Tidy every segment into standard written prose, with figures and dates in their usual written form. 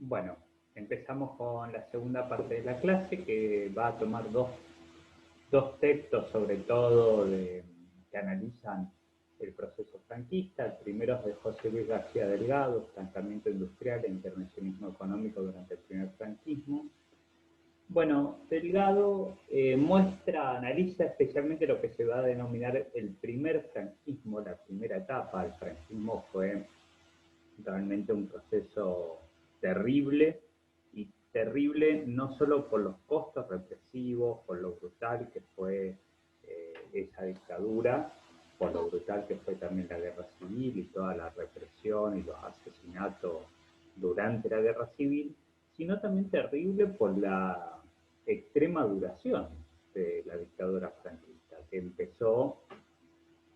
Bueno, empezamos con la segunda parte de la clase que va a tomar dos textos sobre todo que analizan el proceso franquista. El primero es de José Luis García Delgado, Estancamiento Industrial e Intervencionismo Económico durante el primer franquismo. Bueno, Delgado analiza especialmente lo que se va a denominar el primer franquismo, la primera etapa. El franquismo fue realmente un proceso terrible, y terrible no solo por los costos represivos, por lo brutal que fue esa dictadura, por lo brutal que fue también la guerra civil y toda la represión y los asesinatos durante la guerra civil, sino también terrible por la extrema duración de la dictadura franquista, que empezó,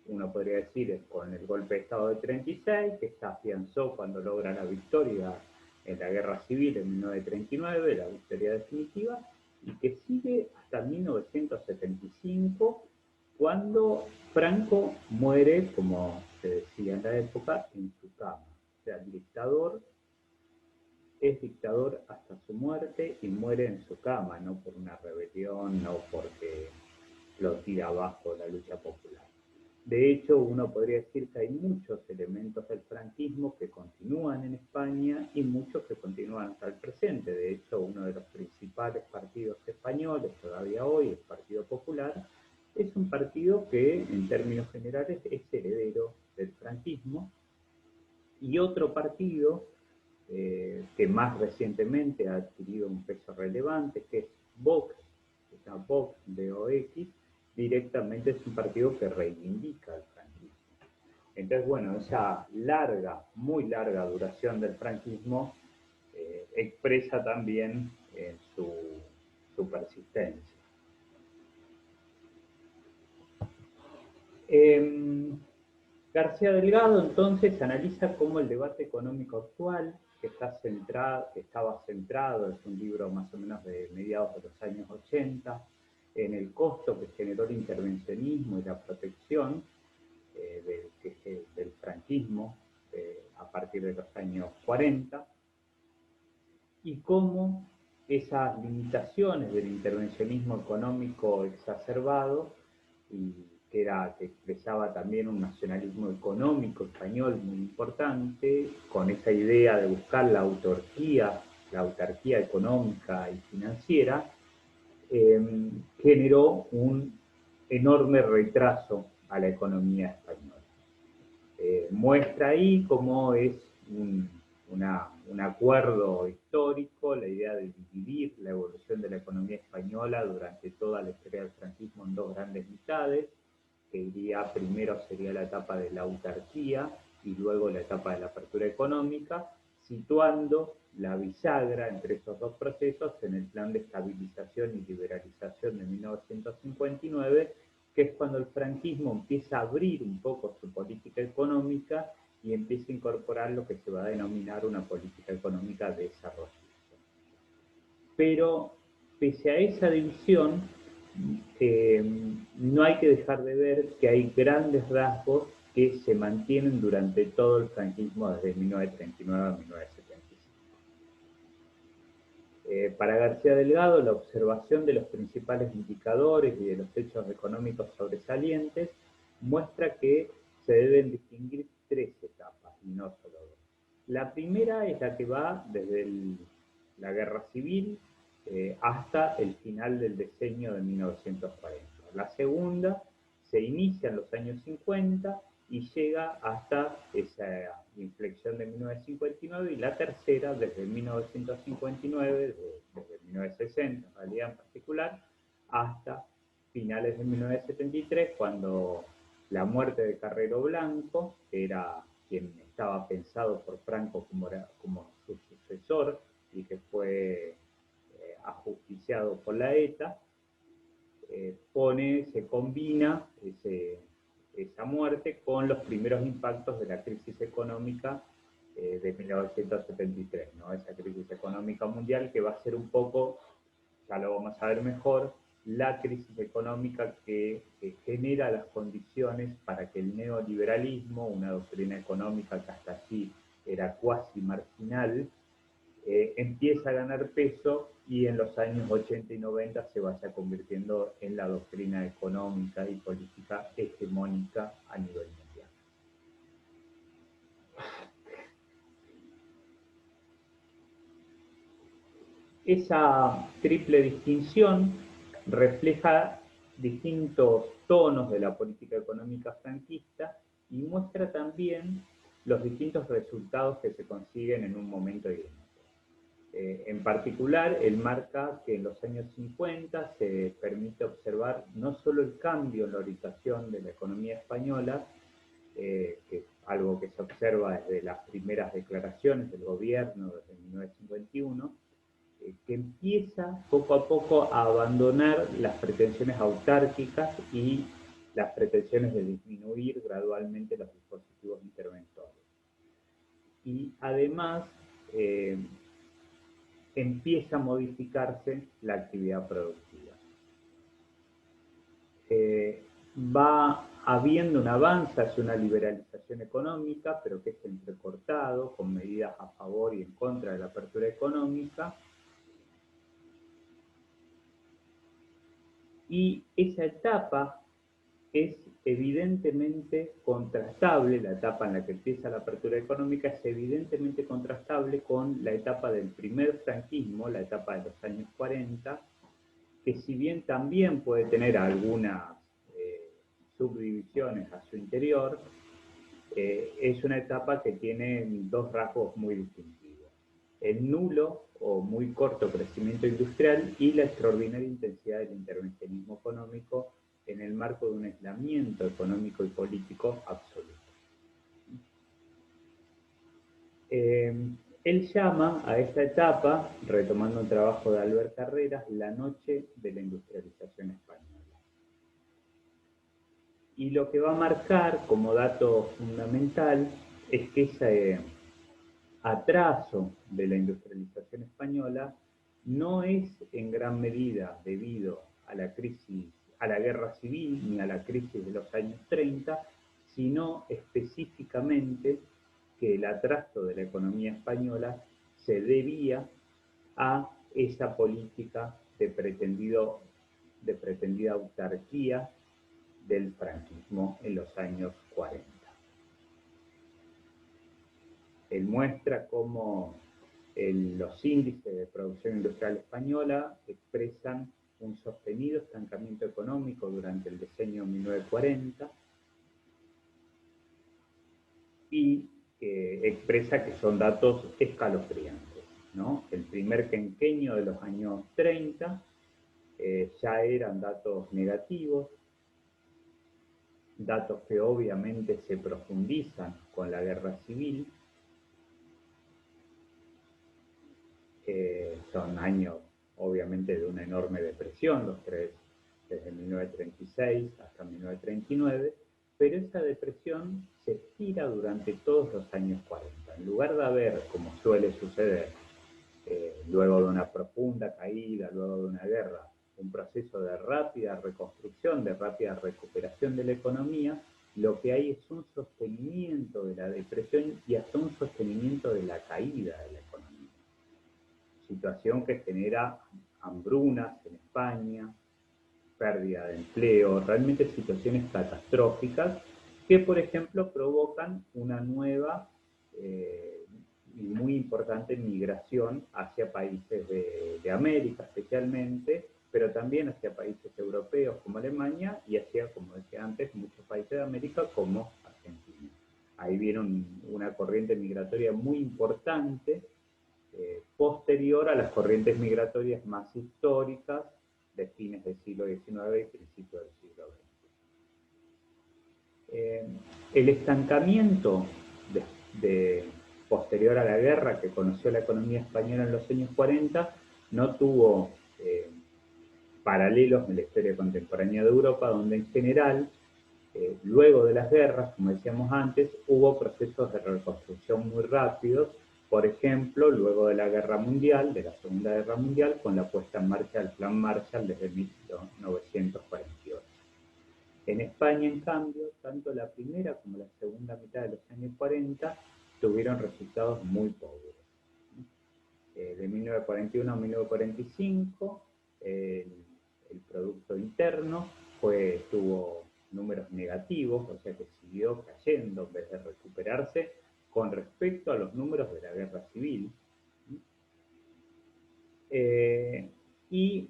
uno podría decir, con el golpe de Estado de 36, que se afianzó cuando logra la victoria en la Guerra Civil en 1939, la victoria definitiva, y que sigue hasta 1975, cuando Franco muere, como se decía en la época, en su cama. O sea, el dictador es dictador hasta su muerte y muere en su cama, no por una rebelión, no porque lo tira abajo la lucha popular. De hecho, uno podría decir que hay muchos elementos del franquismo que continúan en España y muchos que continúan hasta el presente. De hecho, uno de los principales partidos españoles todavía hoy, el Partido Popular, es un partido que en términos generales es heredero del franquismo, y otro partido que más recientemente ha adquirido un peso relevante, que es Vox, que se llama Vox, VOX, directamente es un partido que reivindica el franquismo. Entonces, bueno, esa larga, muy larga duración del franquismo expresa también su persistencia. Eh, García Delgado entonces analiza cómo el debate económico actual, que estaba centrado, es un libro más o menos de mediados de los años 80, en el costo que generó el intervencionismo y la protección del franquismo a partir de los años 40, y cómo esas limitaciones del intervencionismo económico exacerbado, y que expresaba también un nacionalismo económico español muy importante, con esa idea de buscar la autarquía económica y financiera, generó un enorme retraso a la economía española. Muestra ahí cómo es un acuerdo histórico, la idea de dividir la evolución de la economía española durante toda la historia del franquismo en dos grandes mitades, que diría primero sería la etapa de la autarquía y luego la etapa de la apertura económica, situando la bisagra entre esos dos procesos en el plan de estabilización y liberalización de 1959, que es cuando el franquismo empieza a abrir un poco su política económica y empieza a incorporar lo que se va a denominar una política económica desarrollista. Pero pese a esa división, eh, no hay que dejar de ver que hay grandes rasgos que se mantienen durante todo el franquismo desde 1939 a 1975. Para García Delgado, la observación de los principales indicadores y de los hechos económicos sobresalientes muestra que se deben distinguir tres etapas y no solo dos. La primera es la que va desde la guerra civil hasta el final del decenio de 1940. La segunda se inicia en los años 50 y llega hasta esa inflexión de 1959, y la tercera desde 1959, desde 1960 en realidad en particular, hasta finales de 1973, cuando la muerte de Carrero Blanco, que era quien estaba pensado por Franco como su sucesor y que fue ajusticiado por la ETA, se combina esa muerte con los primeros impactos de la crisis económica de 1973, ¿no? Esa crisis económica mundial que va a ser un poco, ya lo vamos a ver mejor, la crisis económica que genera las condiciones para que el neoliberalismo, una doctrina económica que hasta allí era cuasi marginal, empieza a ganar peso y en los años 80 y 90 se vaya convirtiendo en la doctrina económica y política hegemónica a nivel mundial. Esa triple distinción refleja distintos tonos de la política económica franquista y muestra también los distintos resultados que se consiguen en un momento y en otro. En particular, él marca que en los años 50 se permite observar no solo el cambio en la orientación de la economía española, que es algo que se observa desde las primeras declaraciones del gobierno desde 1951, que empieza poco a poco a abandonar las pretensiones autárquicas y las pretensiones de disminuir gradualmente los dispositivos interventores. Y además empieza a modificarse la actividad productiva. Va habiendo un avance hacia una liberalización económica, pero que es entrecortado con medidas a favor y en contra de la apertura económica. Y esa etapa es evidentemente contrastable, la etapa en la que empieza la apertura económica es evidentemente contrastable con la etapa del primer franquismo, la etapa de los años 40, que si bien también puede tener algunas subdivisiones a su interior, es una etapa que tiene dos rasgos muy distintivos: el nulo o muy corto crecimiento industrial y la extraordinaria intensidad del intervencionismo económico en el marco de un aislamiento económico y político absoluto. Él llama a esta etapa, retomando un trabajo de Albert Carreras, la noche de la industrialización española. Y lo que va a marcar como dato fundamental es que ese atraso de la industrialización española no es en gran medida debido a la crisis, a la guerra civil ni a la crisis de los años 30, sino específicamente que el atraso de la economía española se debía a esa política de pretendida autarquía del franquismo en los años 40. Él muestra cómo los índices de producción industrial española expresan un sostenido estancamiento económico durante el decenio 1940 y expresa que son datos escalofriantes, ¿no? El primer quinquenio de los años 30 ya eran datos negativos, datos que obviamente se profundizan con la guerra civil. Son años obviamente de una enorme depresión, los tres, desde 1936 hasta 1939, pero esa depresión se estira durante todos los años 40. En lugar de haber, como suele suceder, luego de una profunda caída, luego de una guerra, un proceso de rápida reconstrucción, de rápida recuperación de la economía, lo que hay es un sostenimiento de la depresión y hasta un sostenimiento de la caída de la economía. Situación que genera hambrunas en España, pérdida de empleo, realmente situaciones catastróficas que, por ejemplo, provocan una nueva y muy importante migración hacia países de América especialmente, pero también hacia países europeos como Alemania y hacia, como decía antes, muchos países de América como Argentina. Ahí viene una corriente migratoria muy importante, posterior a las corrientes migratorias más históricas de fines del siglo XIX y principios del siglo XX. El estancamiento posterior a la guerra que conoció la economía española en los años 40 no tuvo paralelos en la historia contemporánea de Europa, donde en general, luego de las guerras, como decíamos antes, hubo procesos de reconstrucción muy rápidos. Por ejemplo, luego de la Guerra Mundial, de la Segunda Guerra Mundial, con la puesta en marcha del Plan Marshall desde 1948. En España, en cambio, tanto la primera como la segunda mitad de los años 40 tuvieron resultados muy pobres. de 1941 a 1945, el Producto Interno tuvo números negativos, o sea que siguió cayendo en vez de recuperarse con respecto a los números de la Guerra Civil. Y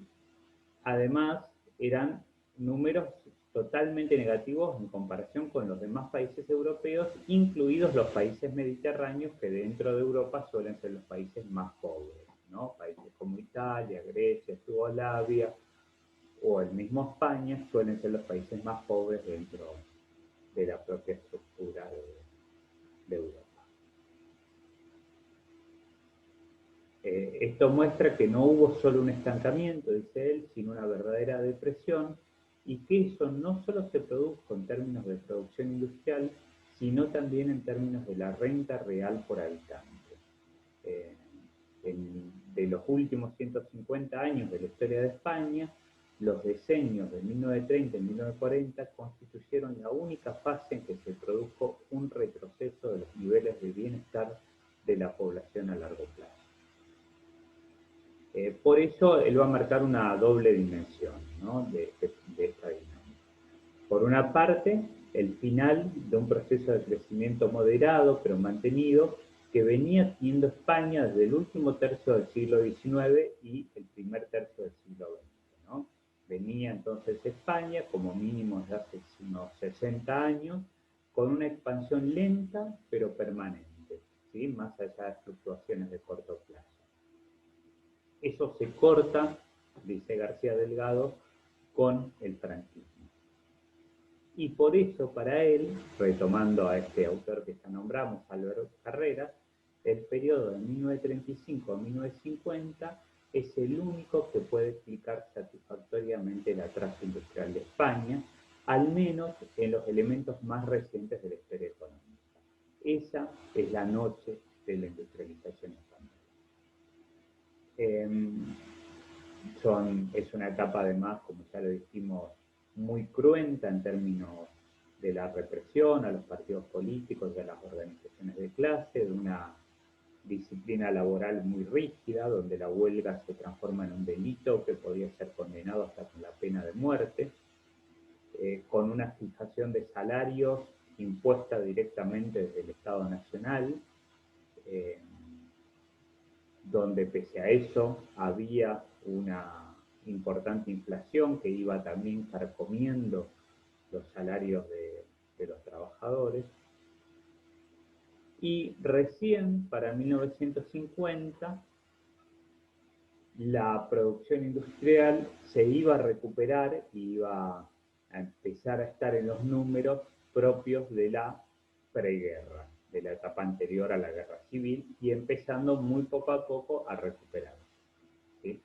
además eran números totalmente negativos en comparación con los demás países europeos, incluidos los países mediterráneos, que dentro de Europa suelen ser los países más pobres, ¿no? Países como Italia, Grecia, Yugoslavia o el mismo España suelen ser los países más pobres dentro de la propia estructura de Europa. Esto muestra que no hubo solo un estancamiento, dice él, sino una verdadera depresión, y que eso no solo se produjo en términos de producción industrial, sino también en términos de la renta real por habitante. De los últimos 150 años de la historia de España, los decenios de 1930 y 1940 constituyeron la única fase en que se produjo un retroceso de los niveles de bienestar de la población a largo plazo. Por eso él va a marcar una doble dimensión, ¿no? de esta dinámica. Por una parte, el final de un proceso de crecimiento moderado pero mantenido que venía teniendo España desde el último tercio del siglo XIX y el primer tercio del siglo XX. ¿no? Venía entonces España, como mínimo desde hace unos 60 años, con una expansión lenta pero permanente, ¿sí? Más allá de fluctuaciones de corto plazo. Eso se corta, dice García Delgado, con el franquismo. Y por eso para él, retomando a este autor que ya nombramos, Álvaro Carreras, el periodo de 1935 a 1950 es el único que puede explicar satisfactoriamente el atraso industrial de España, al menos en los elementos más recientes de la historia económica. Esa es la noche de la industrialización española. Es una etapa además, como ya lo dijimos, muy cruenta en términos de la represión a los partidos políticos y a las organizaciones de clase, de una disciplina laboral muy rígida, donde la huelga se transforma en un delito que podía ser condenado hasta con la pena de muerte, con una fijación de salarios impuesta directamente desde el Estado Nacional, donde pese a eso había una importante inflación que iba también carcomiendo los salarios de los trabajadores. Y recién para 1950 la producción industrial se iba a recuperar y iba a empezar a estar en los números propios de la preguerra, de la etapa anterior a la guerra civil, y empezando muy poco a poco a recuperarse. ¿Sí?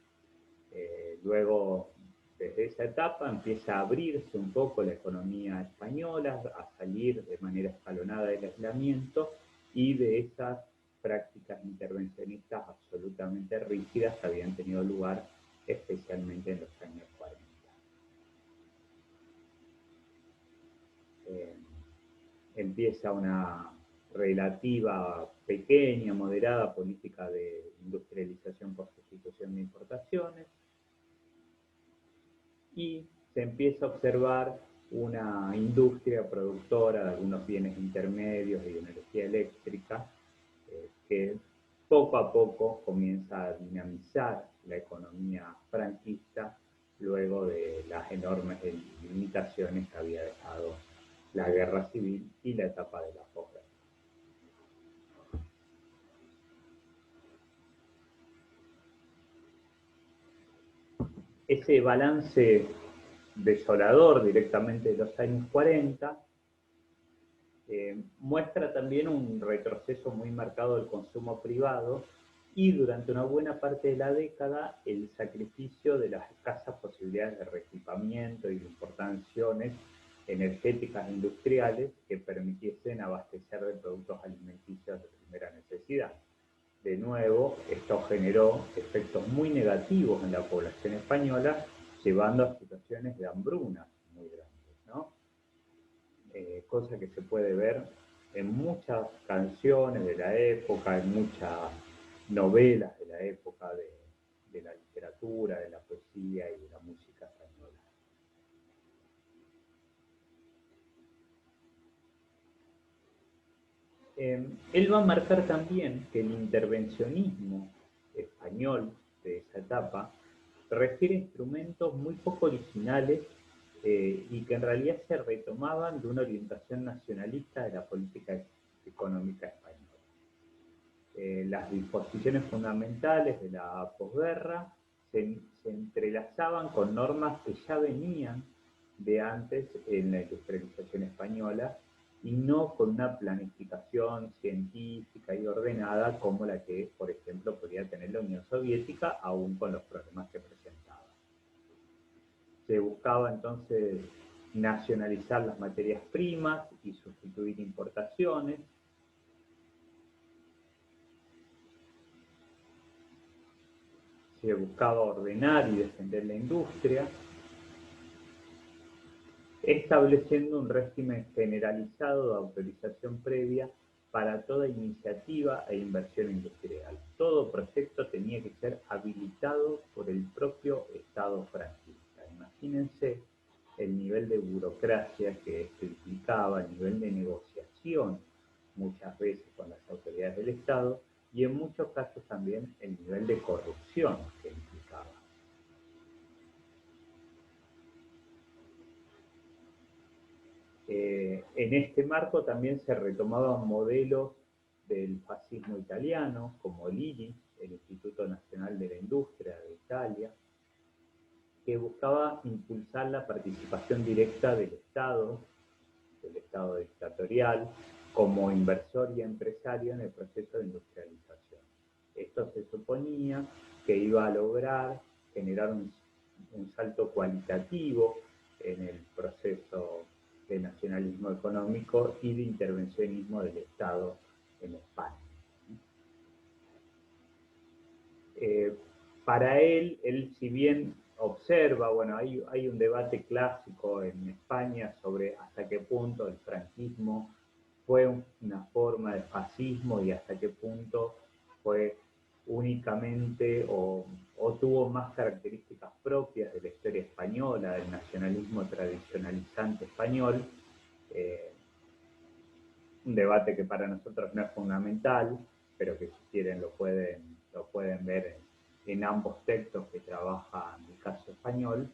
Luego, desde esa etapa, empieza a abrirse un poco la economía española, a salir de manera escalonada del aislamiento y de esas prácticas intervencionistas absolutamente rígidas que habían tenido lugar especialmente en los años 40. Empieza una relativa, pequeña, moderada política de industrialización por sustitución de importaciones y se empieza a observar una industria productora de algunos bienes intermedios y de energía eléctrica que poco a poco comienza a dinamizar la economía franquista luego de las enormes limitaciones que había dejado la guerra civil y la etapa de la posguerra. Ese balance desolador directamente de los años 40 muestra también un retroceso muy marcado del consumo privado y durante una buena parte de la década el sacrificio de las escasas posibilidades de reequipamiento y de importaciones energéticas e industriales que permitiesen abastecer de productos alimenticios de primera necesidad. De nuevo, esto generó efectos muy negativos en la población española, llevando a situaciones de hambruna muy grandes, ¿no? Cosa que se puede ver en muchas canciones de la época, en muchas novelas de la época de la literatura, de la poesía y de la música española. Él va a marcar también que el intervencionismo español de esa etapa refiere a instrumentos muy poco originales y que en realidad se retomaban de una orientación nacionalista de la política económica española. Las disposiciones fundamentales de la posguerra se entrelazaban con normas que ya venían de antes en la industrialización española y no con una planificación científica y ordenada como la que, por ejemplo, podía tener la Unión Soviética, aún con los problemas que presentaba. Se buscaba entonces nacionalizar las materias primas y sustituir importaciones. Se buscaba ordenar y defender la industria, estableciendo un régimen generalizado de autorización previa para toda iniciativa e inversión industrial. Todo proyecto tenía que ser habilitado por el propio Estado franquista. Imagínense el nivel de burocracia que esto implicaba, el nivel de negociación muchas veces con las autoridades del Estado y en muchos casos también el nivel de corrupción que implicaba. En este marco también se retomaban modelos del fascismo italiano, como l'INI, el Instituto Nacional de la Industria de Italia, que buscaba impulsar la participación directa del Estado dictatorial, como inversor y empresario en el proceso de industrialización. Esto se suponía que iba a lograr generar un salto cualitativo en el proceso de nacionalismo económico y de intervencionismo del Estado en España. Para él si bien observa, bueno, hay un debate clásico en España sobre hasta qué punto el franquismo fue una forma de fascismo y hasta qué punto fue únicamente o tuvo más características propias de la historia española, del nacionalismo tradicionalizante español. Un debate que para nosotros no es fundamental, pero que si quieren lo pueden ver en ambos textos que trabaja el caso español.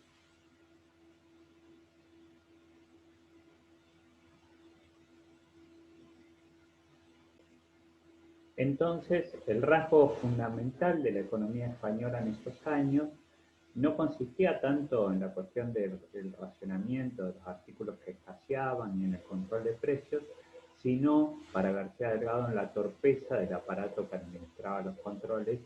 Entonces, el rasgo fundamental de la economía española en esos años no consistía tanto en la cuestión del racionamiento de los artículos que escaseaban ni en el control de precios, sino, para García Delgado, en la torpeza del aparato que administraba los controles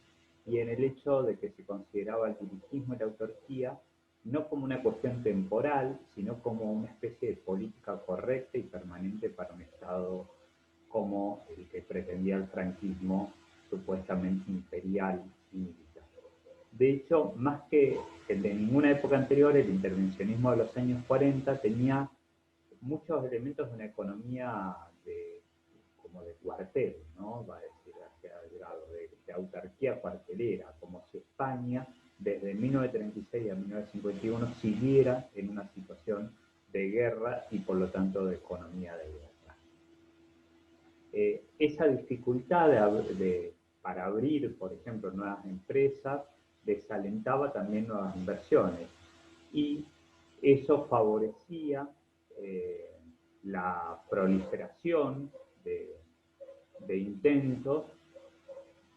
y en el hecho de que se consideraba el dirigismo y la autarquía no como una cuestión temporal, sino como una especie de política correcta y permanente para un Estado como el que pretendía el franquismo, supuestamente imperial y militar. De hecho, más que el de ninguna época anterior, el intervencionismo de los años 40 tenía muchos elementos de una economía como de cuartel, ¿no? Va a decir hacia el grado de autarquía cuartelera, como si España desde 1936 a 1951 siguiera en una situación de guerra y por lo tanto de economía de guerra. Esa dificultad para abrir, por ejemplo, nuevas empresas, desalentaba también nuevas inversiones y eso favorecía la proliferación de intentos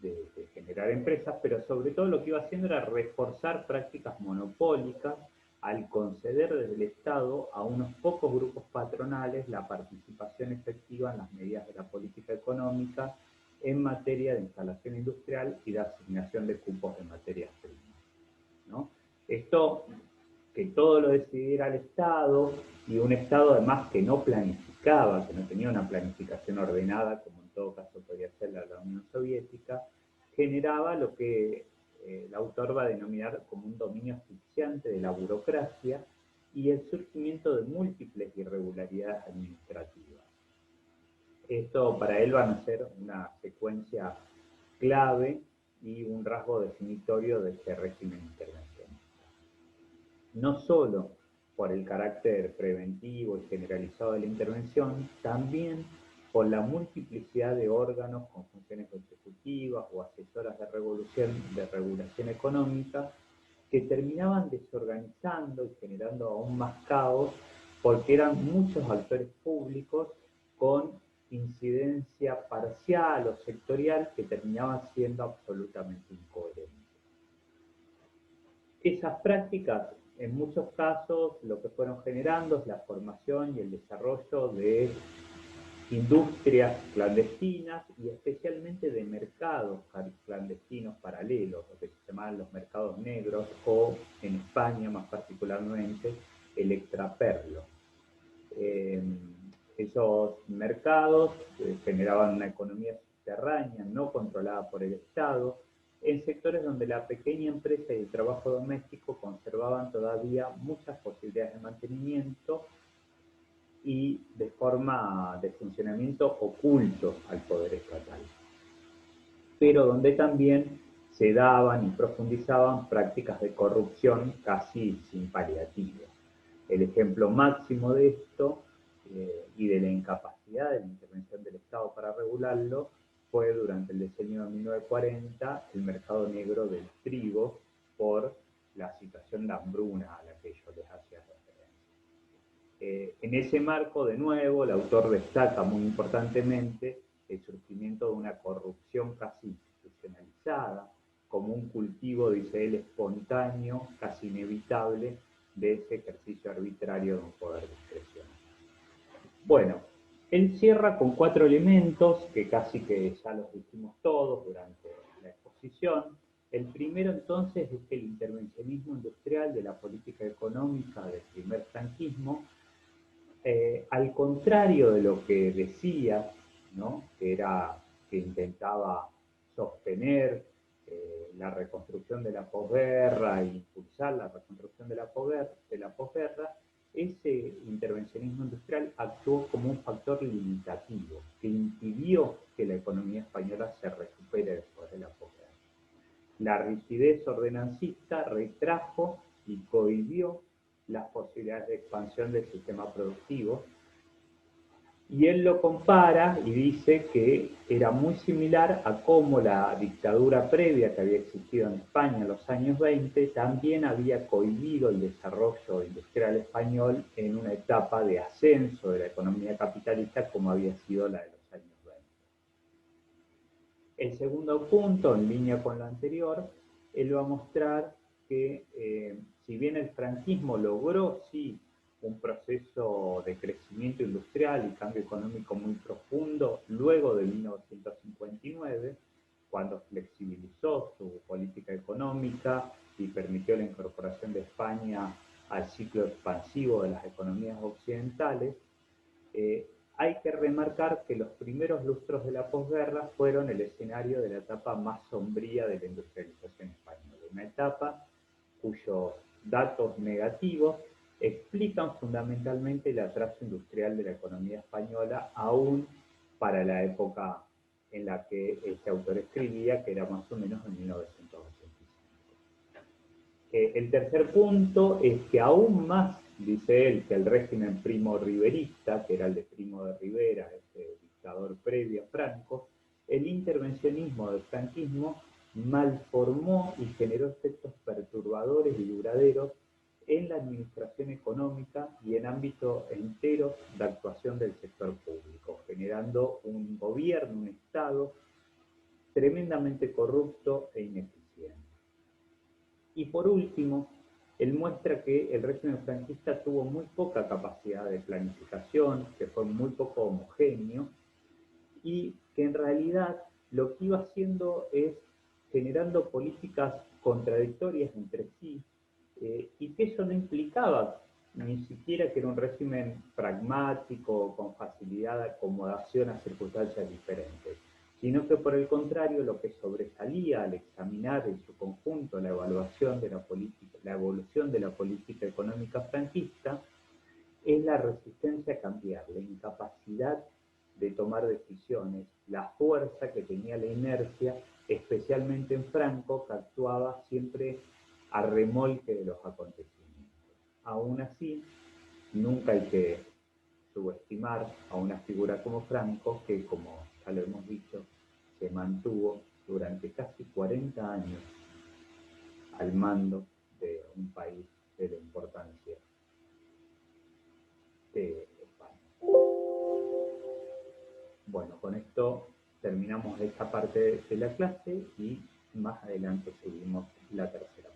de generar empresas, pero sobre todo lo que iba haciendo era reforzar prácticas monopólicas al conceder desde el Estado a unos pocos grupos patronales la participación efectiva en las medidas de la política económica en materia de instalación industrial y de asignación de cupos de materias primas, ¿no? Esto, que todo lo decidiera el Estado, y un Estado además que no planificaba, que no tenía una planificación ordenada, como en todo caso podría ser la Unión Soviética, generaba lo que el autor va a denominar como un dominio asfixiante de la burocracia y el surgimiento de múltiples irregularidades administrativas. Esto para él van a ser una secuencia clave y un rasgo definitorio de este régimen intervencionista. No solo por el carácter preventivo y generalizado de la intervención, también por la multiplicidad de órganos con funciones ejecutivas o asesoras de regulación económica que terminaban desorganizando y generando aún más caos porque eran muchos actores públicos con incidencia parcial o sectorial que terminaban siendo absolutamente incoherentes. Esas prácticas, en muchos casos, lo que fueron generando es la formación y el desarrollo de industrias clandestinas y especialmente de mercados clandestinos paralelos, lo que se llamaban los mercados negros o, en España más particularmente, el extraperlo. Eh, Esos mercados generaban una economía subterránea no controlada por el Estado, en sectores donde la pequeña empresa y el trabajo doméstico conservaban todavía muchas posibilidades de mantenimiento y de forma de funcionamiento oculto al poder estatal, pero donde también se daban y profundizaban prácticas de corrupción casi sin paliativos. El ejemplo máximo de esto y de la incapacidad de la intervención del Estado para regularlo fue durante el decenio de 1940 el mercado negro del trigo por la situación de hambruna a la que yo les hacía referencia. En ese marco, de nuevo, el autor destaca muy importantemente el surgimiento de una corrupción casi institucionalizada, como un cultivo, dice él, espontáneo, casi inevitable, de ese ejercicio arbitrario de un poder discrecional. Bueno, él cierra con 4 elementos que casi que ya los dijimos todos durante la exposición. El primero entonces es que el intervencionismo industrial de la política económica del primer franquismo, al contrario de lo que decía, ¿no? que intentaba sostener la reconstrucción de la posguerra e impulsar la reconstrucción de la posguerra, ese intervencionismo industrial actuó como un factor limitativo que impidió que la economía española se recupere después de la posguerra. La rigidez ordenancista retrajo y cohibió las posibilidades de expansión del sistema productivo, y él lo compara y dice que era muy similar a cómo la dictadura previa que había existido en España en los años 20 también había cohibido el desarrollo industrial español en una etapa de ascenso de la economía capitalista como había sido la de los años 20. El segundo punto, en línea con lo anterior, él va a mostrar que si bien el franquismo logró, sí, un proceso de crecimiento industrial y cambio económico muy profundo luego de 1959, cuando flexibilizó su política económica y permitió la incorporación de España al ciclo expansivo de las economías occidentales, hay que remarcar que los primeros lustros de la posguerra fueron el escenario de la etapa más sombría de la industrialización española, una etapa cuyos datos negativos explican fundamentalmente el atraso industrial de la economía española, aún para la época en la que este autor escribía, que era más o menos en 1985. El tercer punto es que aún más, dice él, que el régimen primo-riverista, que era el de Primo de Rivera, este dictador previo a Franco, el intervencionismo del franquismo malformó y generó efectos perturbadores y duraderos en la administración económica y en ámbitos enteros de actuación del sector público, generando un gobierno, un Estado tremendamente corrupto e ineficiente. Y por último, él muestra que el régimen franquista tuvo muy poca capacidad de planificación, que fue muy poco homogéneo y que en realidad lo que iba haciendo es generando políticas contradictorias entre sí y que eso no implicaba ni siquiera que era un régimen pragmático con facilidad de acomodación a circunstancias diferentes, sino que por el contrario lo que sobresalía al examinar en su conjunto la evaluación de la política, la evolución de la política económica franquista es la resistencia a cambiar, la incapacidad de tomar decisiones, la fuerza que tenía la inercia especialmente en Franco, que actuaba siempre a remolque de los acontecimientos. Aún así, nunca hay que subestimar a una figura como Franco, que como ya lo hemos dicho, se mantuvo durante casi 40 años al mando de un país de la importancia de España. Bueno, con esto terminamos esta parte de la clase y más adelante seguimos la tercera.